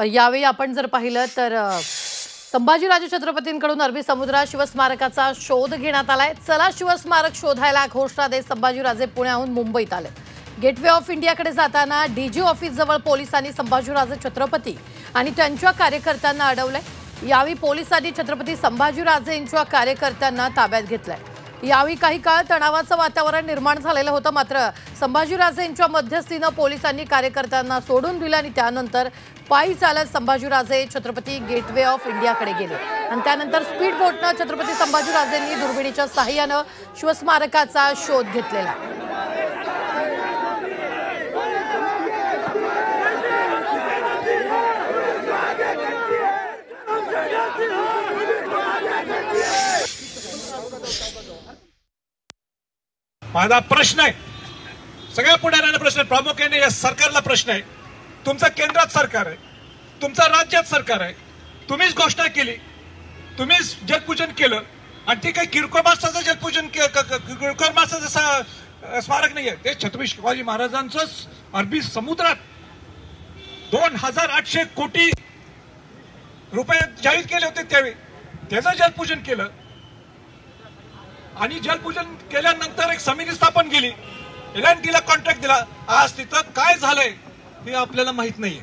यावेळी आपण जर पाहिलं तर संभाजीराजे छत्रपतींकडून अरबी समुद्रात शिवस्मारकाचा शोध घेण्यात आलाय। चला शिवस्मारक शोधायला घोषणा देत संभाजीराजे पुण्याहून मुंबईत आले। गेटवे ऑफ इंडियाकडे जाताना डीजी ऑफिस जवळ पोलिसांनी संभाजीराजे छत्रपती आणि त्यांच्या कार्यकर्त्यांना अडवलंय। यावेळी पोलिसांनी छत्रपती संभाजीराजेंच्या कार्यकर्त्यांना ताब्यात घेतलंय। यावेळी काही काळ तणावाचं वातावरण निर्माण झालेलं होतं, मात्र संभाजीराजेंच्या मध्यस्थीने पोलिसांनी कार्यकर्त्यांना सोडून दिलं आणि त्यानंतर पायी चालत संभाजीराजे छत्रपती गेटवे ऑफ इंडियाकडे गेले आणि त्यानंतर स्पीड बोटने छत्रपती संभाजीराजेंनी दुर्बिणीच्या सहाय्याने शिवस्मारकाचा शोध घेतलेला। माझा प्रश्न आहे, सगळ्या पुढाऱ्यांना प्रश्न आहे, प्रामुख्याने या सरकारला प्रश्न आहे। तुमचं केंद्रात सरकार आहे, तुमचं राज्यात सरकार आहे, तुम्हीच घोषणा केली, तुम्हीच जलपूजन केलं आणि ते काही किरकोळ माणसाचं जलपूजन किरकोळ माणसाचं स्मारक नाहीये, ते छत्रपती शिवाजी महाराजांचं अरबी समुद्रात 2800 कोटी रुपये जाहीर केले होते त्यावेळी त्याचं जलपूजन केलं आणि जलपूजन केल्यानंतर एक समिती स्थापन केली, एल&टीला कॉन्ट्रॅक्ट दिला। आज तिथं काय झालंय हे आपल्याला माहित नाहीये।